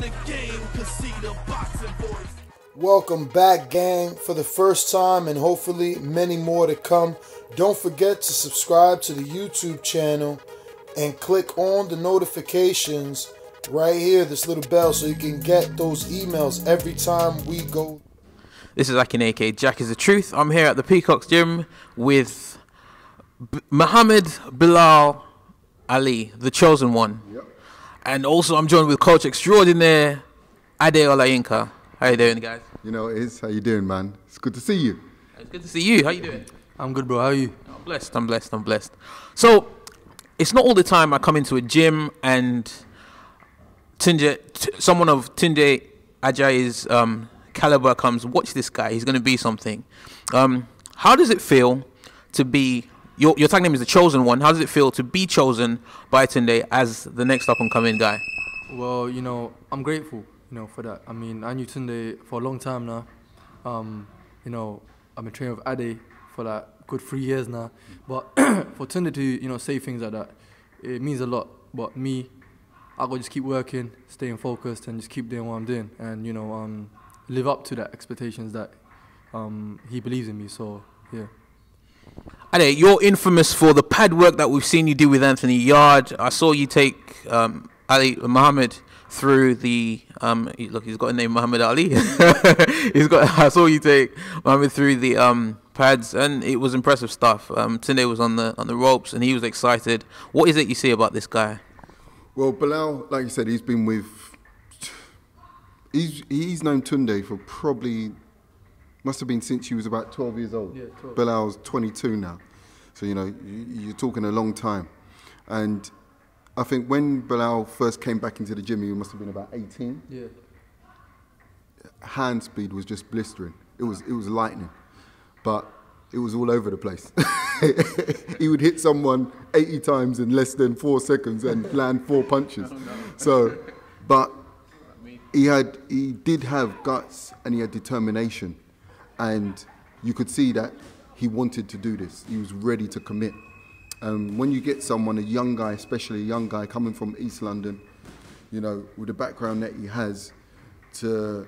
the game, cause see the boxing voice. Welcome back, gang, for the first time and hopefully many more to come. Don't forget to subscribe to the YouTube channel and click on the notifications right here, this little bell, so you can get those emails every time we go. This is Akin, aka Jack is the Truth. I'm here at the Peacock's Gym with Mohammad Bilal Ali, the chosen one. Yep. And also I'm joined with Coach Extraordinaire, Ade Olayinka. How you doing, guys? You know it is. How you doing, man? It's good to see you. It's good to see you. How you doing? I'm good, bro. How are you? I'm blessed. I'm blessed. I'm blessed. So, it's not all the time I come into a gym and someone of Tunde Ajayi's caliber comes, watch this guy, he's going to be something. How does it feel to be, your tag name is the chosen one, how does it feel to be chosen by Tunde as the next up and coming guy? Well, you know, I'm grateful, you know, for that. I mean, I knew Tunde for a long time now. You know, I've been training with Ade for like good 3 years now. But for Tunde to, you know, say things like that, it means a lot. But me, I gotta just keep working, staying focused, and just keep doing what I'm doing, and you know, live up to that expectations that he believes in me. So yeah. Ade, you're infamous for the pad work that we've seen you do with Anthony Yard. I saw you take Mohammed through the look, he's got a name, Muhammad Ali. I saw you take Mohammed through the pads, and it was impressive stuff. Tunde was on the ropes, and he was excited. What is it you see about this guy? Well, Bilal, like you said, he's been with. He's known Tunde for probably, must have been since he was about 12 years old. Yeah, 12. Bilal's 22 now. So, you know, you're talking a long time. And I think when Bilal first came back into the gym, he must have been about 18. Yeah. Hand speed was just blistering. It was lightning. But it was all over the place. He would hit someone 80 times in less than 4 seconds and land 4 punches. So, but he did have guts and he had determination, and you could see that he wanted to do this. He was ready to commit. When you get someone, a young guy, especially a young guy coming from East London, you know, with the background that he has, to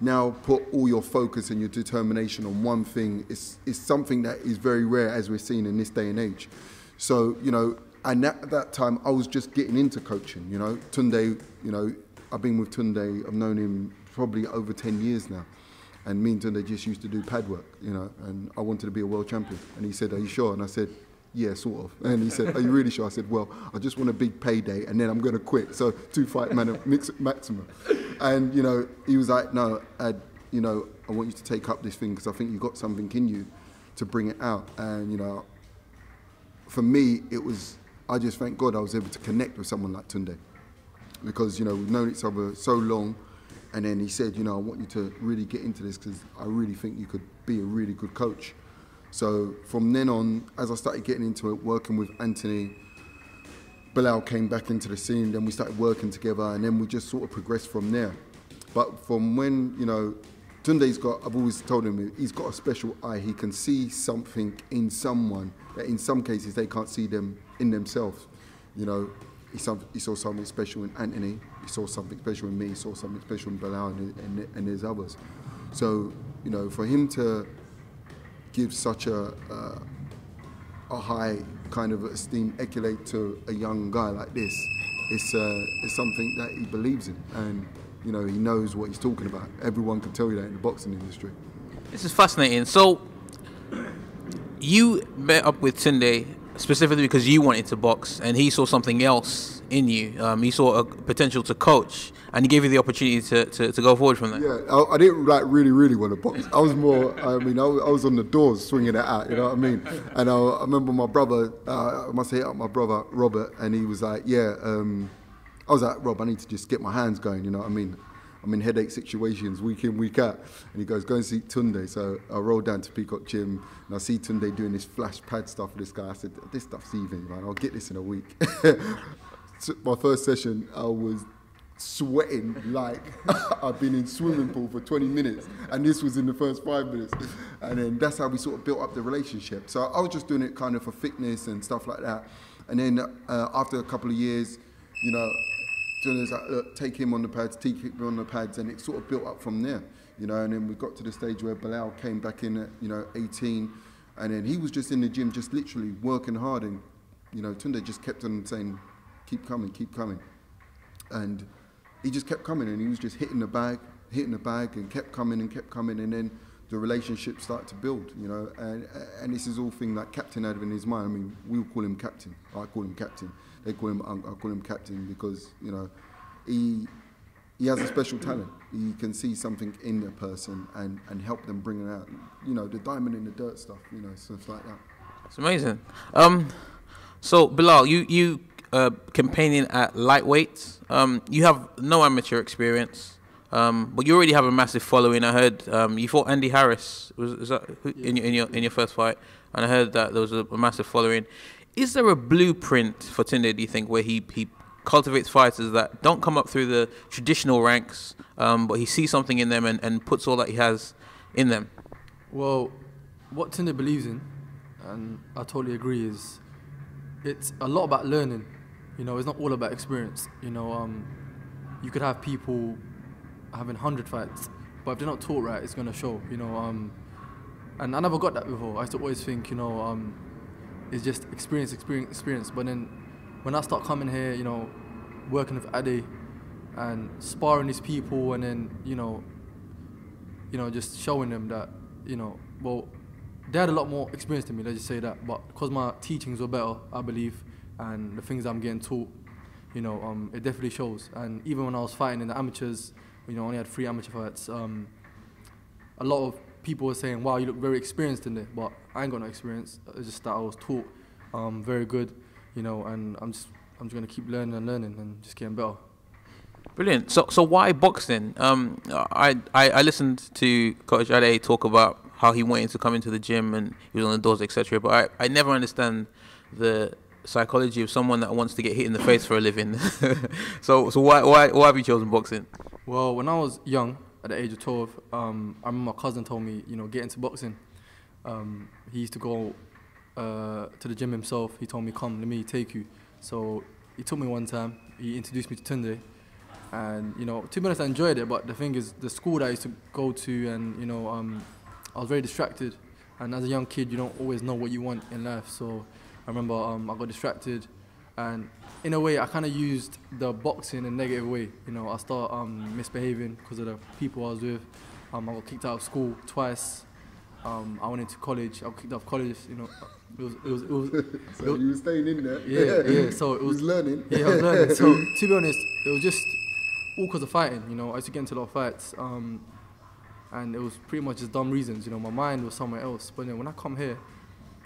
now put all your focus and your determination on one thing is something that is very rare, as we're seeing in this day and age. So, you know, and at that time, I was just getting into coaching, you know. Tunde, you know, I've been with Tunde, I've known him probably over 10 years now. And me and Tunde just used to do pad work, you know, and I wanted to be a world champion. And he said, "Are you sure?" And I said, "Yeah, sort of." And he said, "Are you really sure?" I said, "Well, I just want a big payday and then I'm going to quit. So 2-fight maximum." And, you know, he was like, "No, you know, I want you to take up this thing because I think you've got something in you to bring it out." And, you know, for me, I just thank God I was able to connect with someone like Tunde. Because, you know, we've known each other so long, and then he said, you know, "I want you to really get into this because I really think you could be a really good coach." So from then on, as I started getting into it, working with Anthony, Bilal came back into the scene, then we started working together, and then we just sort of progressed from there. But from when, you know, Tunde's got, I've always told him, he's got a special eye. He can see something in someone that in some cases they can't see them in themselves. You know, he saw something special in Anthony, he saw something special in me, he saw something special in Bilal, and there's others. So, you know, for him to give such a high kind of esteem accolade to a young guy like this, it's something that he believes in, and you know, he knows what he's talking about. Everyone can tell you that in the boxing industry. This is fascinating. So you met up with Tunde specifically because you wanted to box, and he saw something else in you. He saw a potential to coach, and he gave you the opportunity to go forward from that. Yeah, I didn't like really want to box. I was more, I mean, I was on the doors swinging it out, you know what I mean? And I remember my brother, I must hit up my brother, Robert, and he was like, yeah, I was like, "Rob, I need to just get my hands going, you know what I mean? I'm in headache situations week in, week out." And he goes, "Go and see Tunde." So I rolled down to Peacock Gym and I see Tunde doing this flash pad stuff with this guy. I said, "This stuff's even, man. I'll get this in a week." So my first session, I was sweating like I've been in swimming pool for 20 minutes, and this was in the first 5 minutes. And then that's how we sort of built up the relationship. So I was just doing it kind of for fitness and stuff like that. And then after a couple of years, you know, Tunde's like, look, take him on the pads, take him on the pads, and it sort of built up from there, you know. And then we got to the stage where Bilal came back in at, you know, 18, and then he was just in the gym, just literally working hard, and, you know, Tunde just kept on saying, keep coming, and he just kept coming, and he was just hitting the bag, and kept coming, and then the relationship started to build, you know, and this is all thing that Captain had in his mind. I mean, we call him Captain. I call him Captain. They call him, I call him Captain because, you know, he has a special talent. He can see something in the person and help them bring it out. You know, the diamond in the dirt stuff, you know, stuff like that. It's amazing. So Bilal, you campaigning at lightweight. You have no amateur experience. But you already have a massive following. I heard you fought Andy Harris. Was that in your first fight? And I heard that there was a massive following. Is there a blueprint for Tunde, do you think, where he cultivates fighters that don't come up through the traditional ranks, but he sees something in them and puts all that he has in them? Well, what Tunde believes in, and I totally agree, is it's a lot about learning. You know, it's not all about experience. You know, you could have people having 100 fights, but if they're not taught right, it's going to show, you know. And I never got that before. I used to always think, you know, it's just experience. But then when I start coming here, you know, working with Ade and sparring these people, and then, you know, just showing them that, you know, well, they had a lot more experience than me, let's just say that. But because my teachings were better, I believe, and the things I'm getting taught, you know, it definitely shows. And even when I was fighting in the amateurs, you know, I only had 3 amateur fights. A lot of people were saying, wow, you look very experienced in there, but I ain't got no experience. It's just that I was taught very good, you know, and I'm just going to keep learning and just getting better. Brilliant. So why boxing? I listened to Coach Ade talk about how he wanted to come into the gym and he was on the doors, etc. But I never understand the psychology of someone that wants to get hit in the face for a living. so why have you chosen boxing? Well, when I was young, at the age of 12, I remember my cousin told me, you know, get into boxing. He used to go to the gym himself. He told me, come, let me take you. So he took me one time. He introduced me to Tunde. And, you know, to be honest, I enjoyed it. But the thing is, the school that I used to go to, and, you know, I was very distracted. And as a young kid, you don't always know what you want in life. So I remember I got distracted. And in a way, I kind of used the boxing in a negative way. You know, I started misbehaving because of the people I was with. I got kicked out of school twice. I went into college. I got kicked out of college. You know, it was. So you were staying in there. Yeah. So it was learning. Yeah, I was learning. So to be honest, it was just all because of fighting. You know, I used to get into a lot of fights, and it was pretty much just dumb reasons. You know, my mind was somewhere else. But then when I come here,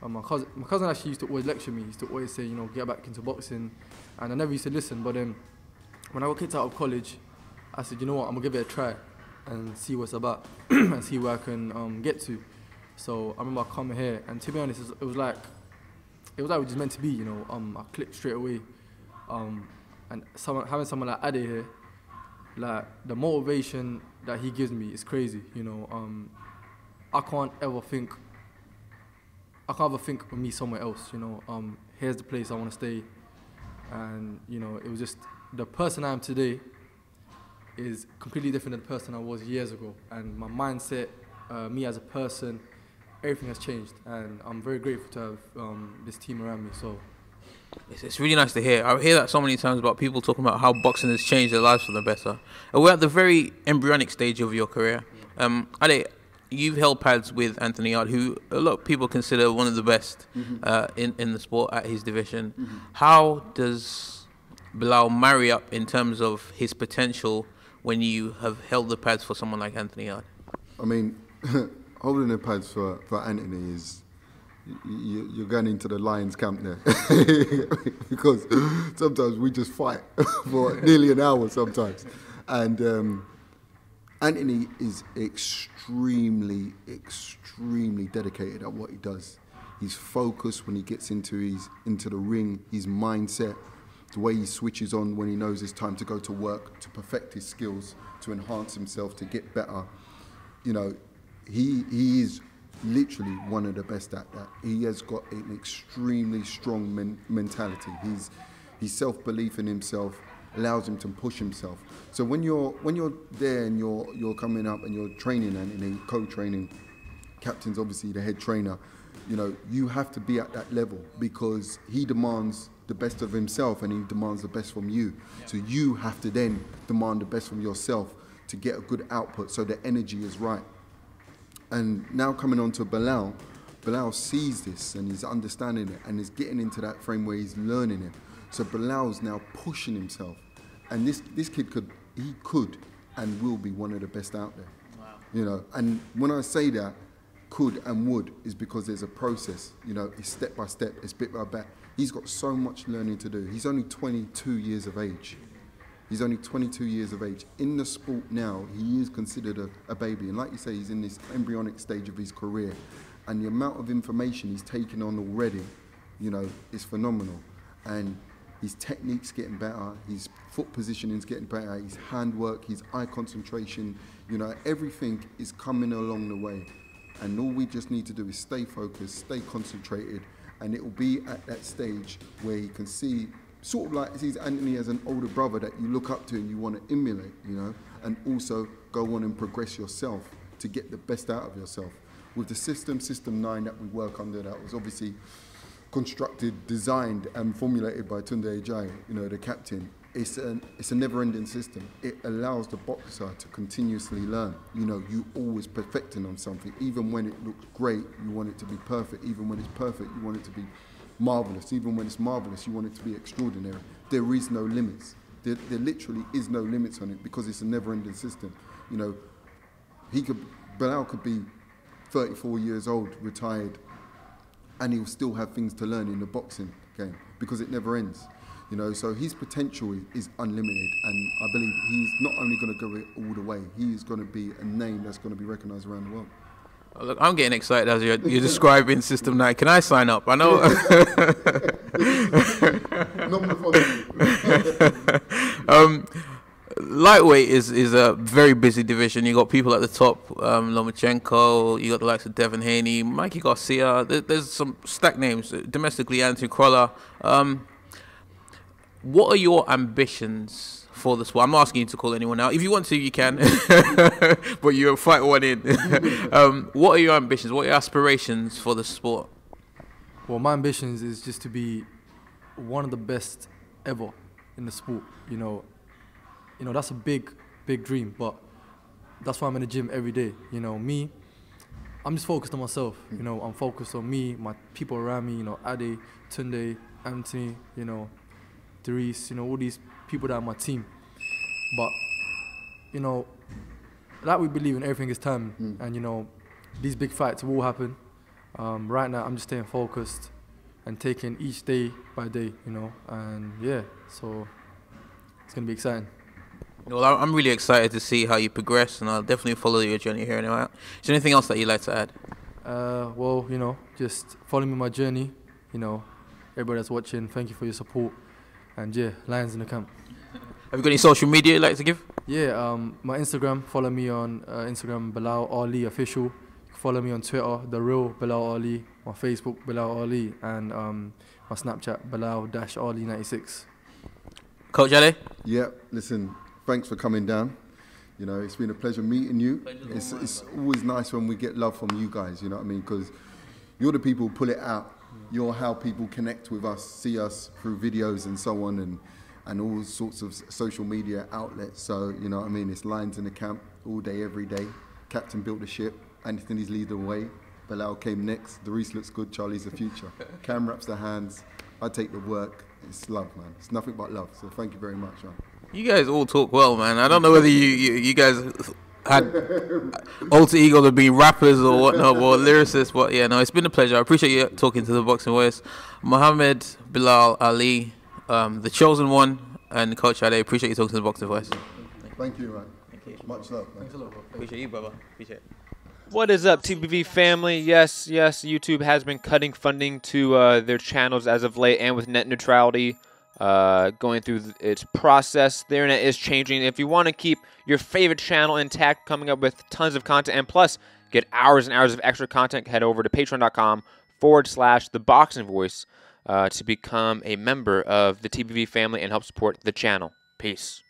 my cousin actually used to always lecture me. He used to always say, you know, get back into boxing, and I never used to listen. But then when I got kicked out of college, I said, you know what, I'm gonna give it a try and see what it's about and see where I can get to. So I remember coming here, and to be honest, it was like we just meant to be. You know, I clicked straight away, and having someone like Ade here, like the motivation that he gives me is crazy. You know, I can't ever think of me somewhere else. You know, here's the place I want to stay, and you know, it was just the person I am today is completely different than the person I was years ago, and my mindset, me as a person, everything has changed, and I'm very grateful to have this team around me. So it's really nice to hear. I hear that so many times about people talking about how boxing has changed their lives for the better. And we're at the very embryonic stage of your career. Ade, you've held pads with Anthony Yarde, who a lot of people consider one of the best in the sport at his division. How does Bilal marry up in terms of his potential when you have held the pads for someone like Anthony Yarde? I mean, holding the pads for Anthony is, you're going into the Lions camp there. Because sometimes we just fight for nearly an hour sometimes. And Anthony is extremely dedicated at what he does. He's focused when he gets into the ring, his mindset, the way he switches on when he knows it's time to go to work, to perfect his skills, to enhance himself, to get better. You know, he is literally one of the best at that. He has got an extremely strong mentality. His self-belief in himself allows him to push himself. So when you're there and you're coming up and you're training and in a co-training, captain's obviously the head trainer, you know, you have to be at that level because he demands the best of himself and he demands the best from you. So you have to then demand the best from yourself to get a good output so the energy is right. And now coming on to Bilal, Bilal sees this and he's understanding it and is getting into that frame where he's learning it. So Bilal's now pushing himself. And this kid could and will be one of the best out there. Wow. You know, and when I say that, could and would, is because there's a process. You know, it's step by step, it's bit by bit. He's got so much learning to do. He's only 22 years of age. He's only 22 years of age. In the sport now, he is considered a baby. And like you say, he's in this embryonic stage of his career. And the amount of information he's taken on already, you know, is phenomenal. And his technique's getting better, his foot positioning's getting better, his handwork, his eye concentration, you know, everything is coming along the way. And all we just need to do is stay focused, stay concentrated, and it will be at that stage where he can see, sort of like sees Anthony as an older brother that you look up to and you want to emulate, you know, and also go on and progress yourself to get the best out of yourself. With the System 9 that we work under, that was obviously constructed, designed and formulated by Tunde Ajayi, you know, the captain. It's a never-ending system. It allows the boxer to continuously learn. You know, you always perfecting on something. Even when it looks great, you want it to be perfect. Even when it's perfect, you want it to be marvelous. Even when it's marvelous, you want it to be extraordinary. There is no limits. There literally is no limits on it because it's a never-ending system. You know, Bilal could be 34 years old, retired, and he'll still have things to learn in the boxing game because it never ends. You know, so his potential is unlimited, and I believe he's not only going to go it all the way, he is going to be a name that's going to be recognised around the world. Oh, look, I'm getting excited as you're describing System 9. Can I sign up? I know. Lightweight is a very busy division. You got people at the top, Lomachenko. You got the likes of Devin Haney, Mikey Garcia. There's some stacked names domestically. Anthony Crolla. What are your ambitions for the sport? I'm not asking you to call anyone out. If you want to, you can. But you'll fight one in. What are your ambitions? What are your aspirations for the sport? Well, my ambitions is just to be one of the best ever in the sport. You know, that's a big dream, but that's why I'm in the gym every day. You know, me, I'm just focused on myself. You know, I'm focused on me, my people around me, you know, Ade, Tunde, Anthony, you know, Darius, you know, all these people that are my team. But, you know, like we believe in everything is time, and, you know, these big fights will happen. Right now, I'm just staying focused and taking each day by day, you know, and yeah, so it's going to be exciting. Well, I'm really excited to see how you progress, and I'll definitely follow your journey here and out. Is there anything else that you'd like to add? Well, you know, just follow me my journey. You know, everybody that's watching, thank you for your support. And yeah, Lions in the camp. Have you got any social media you'd like to give? Yeah, my Instagram, follow me on Instagram, Bilal Ali Official. Follow me on Twitter, The Real Bilal Ali. My Facebook, Bilal Ali. And my Snapchat, Bilal-Ali96. Coach Ale? Yeah, listen, thanks for coming down. You know, it's been a pleasure meeting you. It's always nice when we get love from you guys, you know what I mean? Because you're the people who pull it out. You're how people connect with us, see us through videos and so on, and all sorts of social media outlets. So, you know what I mean? It's Lions in the camp all day, every day. Captain built the ship. Anthony's lead the way. Bilal came next. Darius looks good. Charlie's the future. Cam wraps the hands. I take the work. It's love, man. It's nothing but love. So thank you very much, man. You guys all talk well, man. I don't know whether you guys had alter ego of being rappers or whatnot, or lyricists, but yeah, no, it's been a pleasure. I appreciate you talking to the Boxing Voice. Mohammad Bilal Ali, the chosen one, and Coach Ale, appreciate you talking to the Boxing Voice. Thank you, man. Thank you. Much love, man. Thanks a lot, bro. Appreciate you, brother. Appreciate it. What is up, TBV family? Yes, YouTube has been cutting funding to their channels as of late, and with net neutrality going through its process, the internet is changing. If you want to keep your favorite channel intact, coming up with tons of content, and plus get hours and hours of extra content, head over to patreon.com/TheBoxingVoice to become a member of the TBV family and help support the channel. Peace. Peace.